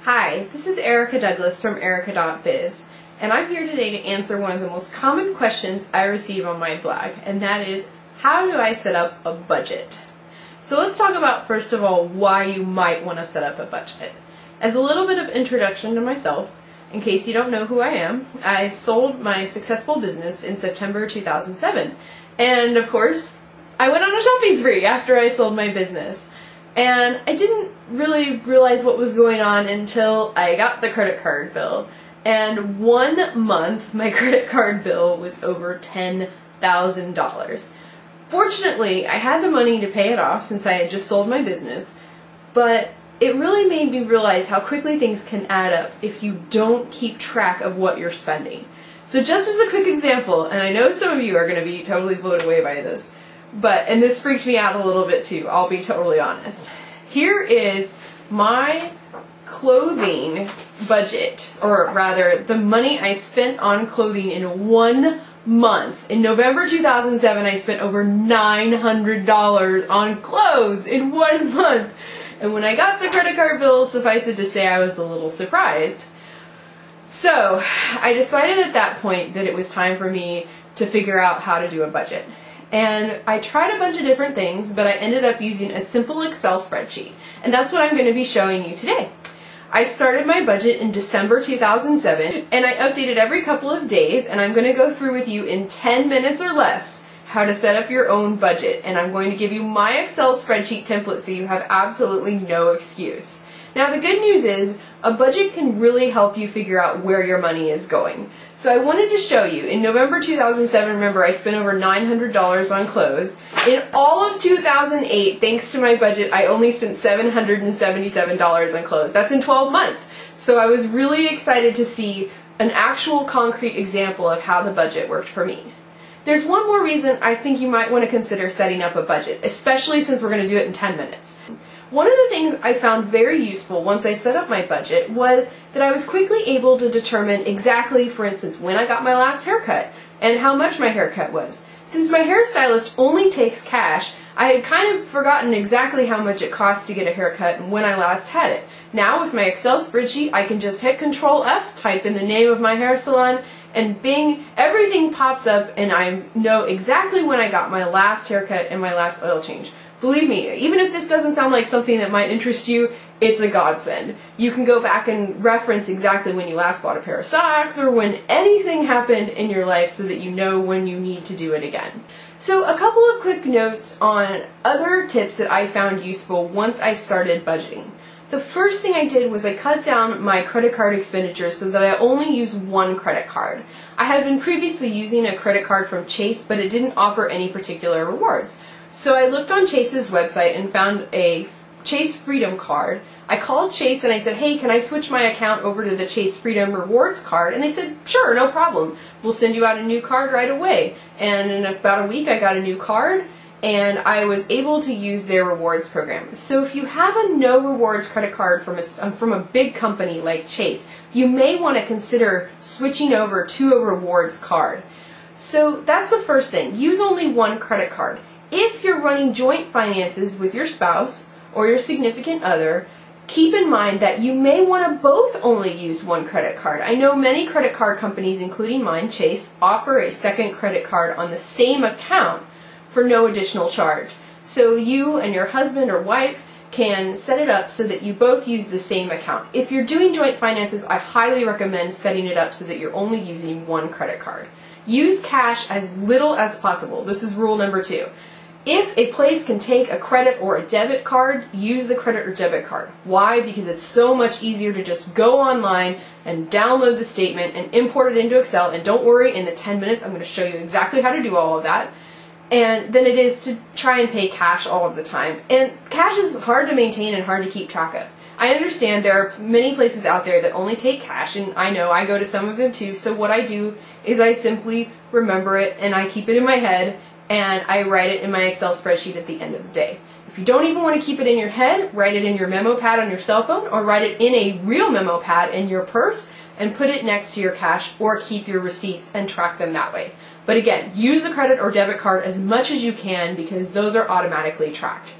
Hi, this is Erica Douglas from Erica.biz, and I'm here today to answer one of the most common questions I receive on my blog, and that is, how do I set up a budget? So let's talk about, first of all, why you might want to set up a budget. As a little bit of introduction to myself, in case you don't know who I am, I sold my successful business in September 2007, and of course, I went on a shopping spree after I sold my business. And I didn't really realize what was going on until I got the credit card bill. And 1 month, my credit card bill was over $10,000. Fortunately, I had the money to pay it off since I had just sold my business, but it really made me realize how quickly things can add up if you don't keep track of what you're spending. So just as a quick example, and I know some of you are going to be totally blown away by this, and this freaked me out a little bit too, I'll be totally honest. Here is my clothing budget, or rather, the money I spent on clothing in 1 month. In November 2007, I spent over $900 on clothes in 1 month. And when I got the credit card bill, suffice it to say, I was a little surprised. So, I decided at that point that it was time for me to figure out how to do a budget. And I tried a bunch of different things, but I ended up using a simple Excel spreadsheet. And that's what I'm going to be showing you today. I started my budget in December 2007, and I updated every couple of days, and I'm going to go through with you in 10 minutes or less how to set up your own budget. And I'm going to give you my Excel spreadsheet template so you have absolutely no excuse. Now the good news is, a budget can really help you figure out where your money is going. So I wanted to show you, in November 2007, remember I spent over $900 on clothes. In all of 2008, thanks to my budget, I only spent $777 on clothes. That's in 12 months. So I was really excited to see an actual concrete example of how the budget worked for me. There's one more reason I think you might want to consider setting up a budget, especially since we're going to do it in 10 minutes. One of the things I found very useful once I set up my budget was that I was quickly able to determine exactly, for instance, when I got my last haircut and how much my haircut was. Since my hairstylist only takes cash, I had kind of forgotten exactly how much it cost to get a haircut and when I last had it. Now with my Excel spreadsheet, I can just hit Control F, type in the name of my hair salon, and bing, everything pops up and I know exactly when I got my last haircut and my last oil change. Believe me, even if this doesn't sound like something that might interest you, it's a godsend. You can go back and reference exactly when you last bought a pair of socks or when anything happened in your life so that you know when you need to do it again. So a couple of quick notes on other tips that I found useful once I started budgeting. The first thing I did was I cut down my credit card expenditures so that I only use one credit card. I had been previously using a credit card from Chase, but it didn't offer any particular rewards. So I looked on Chase's website and found a Chase Freedom card. I called Chase and I said, hey, can I switch my account over to the Chase Freedom Rewards card? And they said, sure, no problem. We'll send you out a new card right away. And in about a week I got a new card and I was able to use their rewards program. So if you have a no rewards credit card from a big company like Chase, you may want to consider switching over to a rewards card. So that's the first thing. Use only one credit card. If you're running joint finances with your spouse or your significant other, keep in mind that you may want to both only use one credit card. I know many credit card companies, including mine, Chase, offer a second credit card on the same account for no additional charge. So you and your husband or wife can set it up so that you both use the same account. If you're doing joint finances, I highly recommend setting it up so that you're only using one credit card. Use cash as little as possible. This is rule number 2. If a place can take a credit or a debit card, use the credit or debit card. Why? Because it's so much easier to just go online and download the statement and import it into Excel. And don't worry, in the 10 minutes I'm going to show you exactly how to do all of that. And then it is to try and pay cash all of the time. And cash is hard to maintain and hard to keep track of. I understand there are many places out there that only take cash, and I know I go to some of them too. So what I do is I simply remember it and I keep it in my head and I write it in my Excel spreadsheet at the end of the day. If you don't even want to keep it in your head, write it in your memo pad on your cell phone or write it in a real memo pad in your purse and put it next to your cash or keep your receipts and track them that way. But again, use the credit or debit card as much as you can because those are automatically tracked.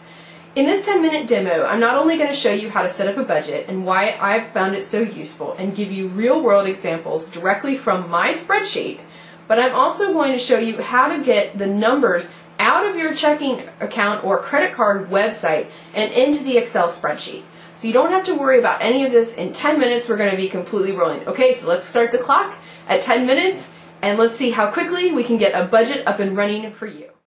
In this 10-minute demo, I'm not only going to show you how to set up a budget and why I've found it so useful and give you real-world examples directly from my spreadsheet, but I'm also going to show you how to get the numbers out of your checking account or credit card website and into the Excel spreadsheet. So you don't have to worry about any of this. In 10 minutes, we're going to be completely rolling. Okay, so let's start the clock at 10 minutes and let's see how quickly we can get a budget up and running for you.